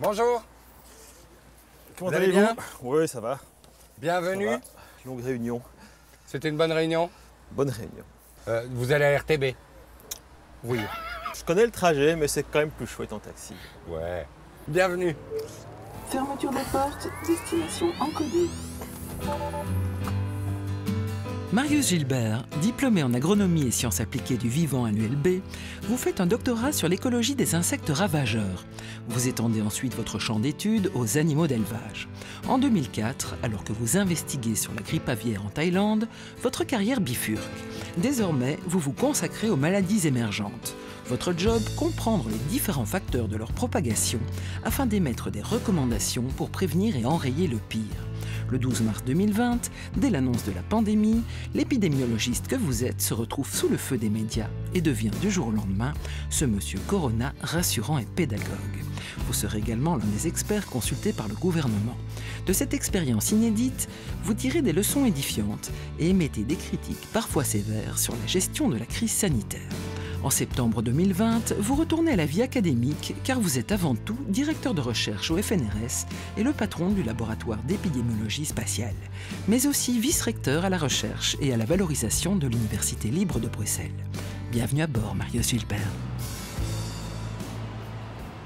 Bonjour. Comment allez allez-vous? bien? Oui, ça va. Bienvenue. Ça va. Longue réunion. C'était une bonne réunion. Bonne réunion. Vous allez à RTB? Oui. Je connais le trajet, mais c'est quand même plus chouette en taxi. Ouais. Bienvenue. Fermeture des portes, destination encodée. Marius Gilbert, diplômé en agronomie et sciences appliquées du vivant à l'ULB, vous faites un doctorat sur l'écologie des insectes ravageurs. Vous étendez ensuite votre champ d'études aux animaux d'élevage. En 2004, alors que vous investiguez sur la grippe aviaire en Thaïlande, votre carrière bifurque. Désormais, vous vous consacrez aux maladies émergentes. Votre job, comprendre les différents facteurs de leur propagation afin d'émettre des recommandations pour prévenir et enrayer le pire. Le 12 mars 2020, dès l'annonce de la pandémie, l'épidémiologiste que vous êtes se retrouve sous le feu des médias et devient du jour au lendemain ce monsieur Corona rassurant et pédagogue. Vous serez également l'un des experts consultés par le gouvernement. De cette expérience inédite, vous tirez des leçons édifiantes et émettez des critiques parfois sévères sur la gestion de la crise sanitaire. En septembre 2020, vous retournez à la vie académique car vous êtes avant tout directeur de recherche au FNRS et le patron du laboratoire d'épidémiologie spatiale, mais aussi vice-recteur à la recherche et à la valorisation de l'Université libre de Bruxelles. Bienvenue à bord, Marius Gilbert.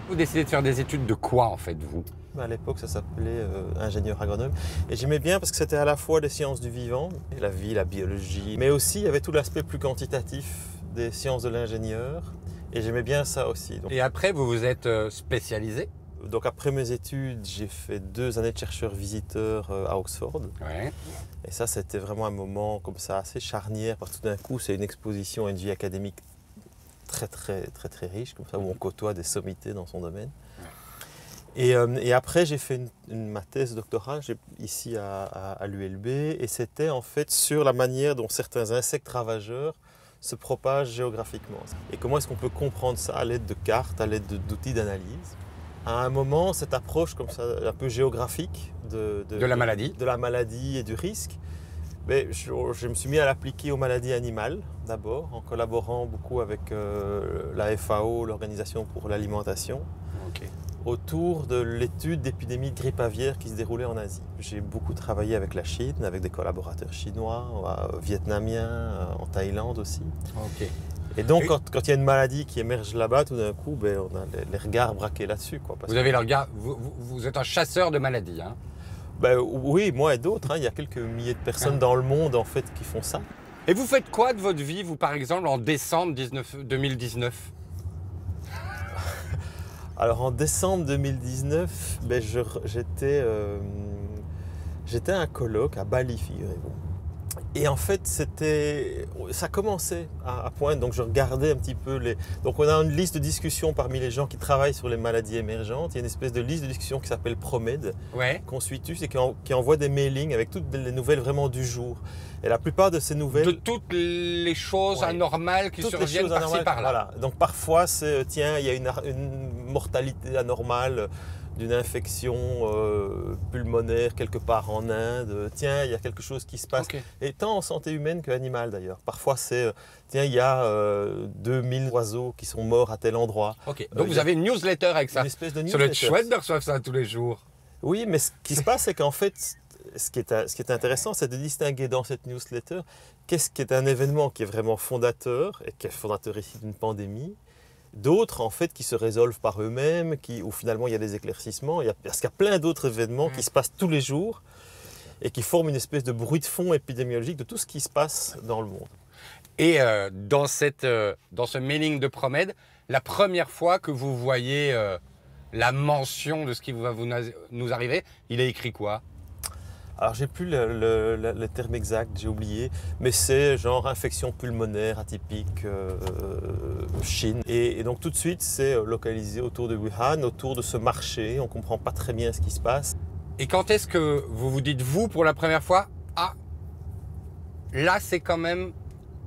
Vous décidez de faire des études de quoi en fait, vous? À l'époque, ça s'appelait ingénieur agronome. Et j'aimais bien parce que c'était à la fois des sciences du vivant, la vie, la biologie, mais aussi il y avait tout l'aspect plus quantitatif des sciences de l'ingénieur. Et j'aimais bien ça aussi. Et après, vous vous êtes spécialisé? Donc après mes études, j'ai fait 2 années de chercheur-visiteur à Oxford. Ouais. Et ça, c'était vraiment un moment comme ça assez charnière parce que tout d'un coup, c'est une exposition à une vie académique très riche, comme ça, où on côtoie des sommités dans son domaine. Et après, j'ai fait ma thèse doctorale ici à l'ULB, et c'était en fait sur la manière dont certains insectes ravageurs se propagent géographiquement. Et comment est-ce qu'on peut comprendre ça à l'aide de cartes, à l'aide d'outils d'analyse. À un moment, cette approche comme ça, un peu géographique de la maladie et du risque, mais je me suis mis à l'appliquer aux maladies animales d'abord, en collaborant beaucoup avec la FAO, l'Organisation pour l'alimentation, autour de l'étude d'épidémies de grippe aviaire qui se déroulait en Asie. J'ai beaucoup travaillé avec la Chine, avec des collaborateurs chinois, vietnamiens, en Thaïlande aussi. Et donc, quand il y a une maladie qui émerge là-bas, tout d'un coup, on a les regards braqués là-dessus. Vous avez le regard, vous êtes un chasseur de maladies, hein? Oui, moi et d'autres. Il y a quelques milliers de personnes dans le monde en fait qui font ça. Et vous faites quoi de votre vie, vous, par exemple, en décembre 2019? Alors en décembre 2019, j'étais à un colloque à Bali, figurez-vous. Et en fait, ça commençait à poindre, donc je regardais un petit peu Donc on a une liste de discussion parmi les gens qui travaillent sur les maladies émergentes. Il y a une espèce de liste de discussion qui s'appelle PROMED, qu'on suit tous et qui envoie des mailings avec toutes les nouvelles vraiment du jour. Et la plupart de ces nouvelles... De toutes les choses anormales qui surviennent par-ci par-là. Voilà. Donc parfois, c'est tiens, il y a une mortalité anormale d'une infection pulmonaire quelque part en Inde. Tiens, il y a quelque chose qui se passe. Et tant en santé humaine qu'animale d'ailleurs. Parfois, c'est tiens, il y a 2000 oiseaux qui sont morts à tel endroit. Donc vous avez une newsletter avec ça. Une espèce de newsletter. Ça doit être chouette de recevoir ça tous les jours. Oui, mais ce qui se passe, c'est qu'en fait, ce qui est intéressant, c'est de distinguer dans cette newsletter qu'est-ce qui est un événement qui est vraiment fondateur, et qui est fondateur ici d'une pandémie, d'autres en fait qui se résolvent par eux-mêmes, où finalement il y a des éclaircissements, parce qu'il y a plein d'autres événements qui se passent tous les jours et qui forment une espèce de bruit de fond épidémiologique de tout ce qui se passe dans le monde. Et dans ce mailing de PROMED, la première fois que vous voyez la mention de ce qui va nous arriver, il est écrit quoi? Alors j'ai plus le terme exact, j'ai oublié, mais c'est genre infection pulmonaire atypique Chine. Et donc tout de suite c'est localisé autour de Wuhan, autour de ce marché, on ne comprend pas très bien ce qui se passe. Et quand est-ce que vous vous dites, vous, pour la première fois, ah, là c'est quand même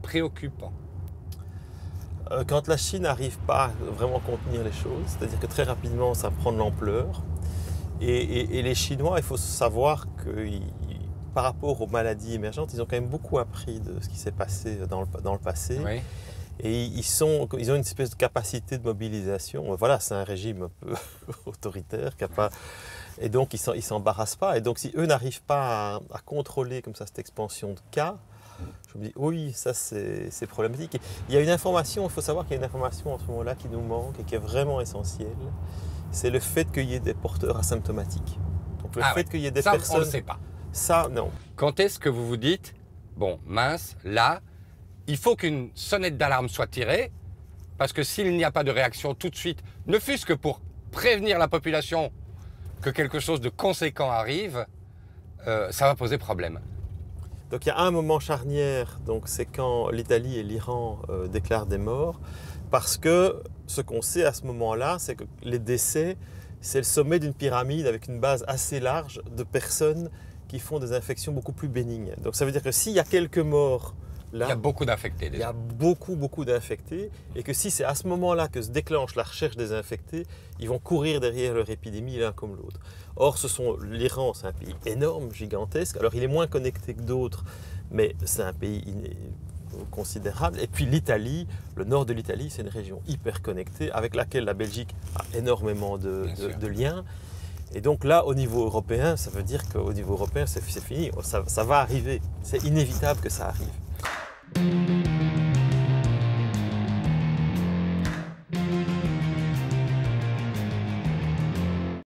préoccupant? Quand la Chine n'arrive pas à vraiment contenir les choses, c'est-à-dire que très rapidement ça prend de l'ampleur. Et les Chinois, il faut savoir que par rapport aux maladies émergentes, ils ont quand même beaucoup appris de ce qui s'est passé dans le passé. Et ils ont une espèce de capacité de mobilisation. Voilà, c'est un régime un peu autoritaire qui a pas... Et donc, ils ne s'embarrassent pas. Et donc, si eux n'arrivent pas à contrôler comme ça cette expansion de cas, je me dis, oui, ça c'est problématique. Et il y a une information, il faut savoir qu'il y a une information en ce moment-là qui nous manque et qui est vraiment essentielle. C'est le fait qu'il y ait des porteurs asymptomatiques. Donc, le fait qu'il y ait des personnes... on ne le sait pas. Ça, non. Quand est-ce que vous vous dites, bon, mince, là, il faut qu'une sonnette d'alarme soit tirée, parce que s'il n'y a pas de réaction tout de suite, ne fût-ce que pour prévenir la population que quelque chose de conséquent arrive, ça va poser problème. Donc il y a un moment charnière, donc c'est quand l'Italie et l'Iran déclarent des morts, parce que ce qu'on sait à ce moment-là, c'est que les décès, c'est le sommet d'une pyramide avec une base assez large de personnes qui font des infections beaucoup plus bénignes. Donc ça veut dire que s'il y a quelques morts là, il y a beaucoup d'infectés déjà. Il y a beaucoup d'infectés, et que si c'est à ce moment-là que se déclenche la recherche des infectés, ils vont courir derrière leur épidémie l'un comme l'autre. Or, l'Iran, c'est un pays énorme, gigantesque. Alors, il est moins connecté que d'autres, mais c'est un pays considérable. Et puis l'Italie, le nord de l'Italie, c'est une région hyper connectée avec laquelle la Belgique a énormément de liens. Et donc là, au niveau européen, ça veut dire qu'au niveau européen, c'est fini. Ça va arriver. C'est inévitable que ça arrive.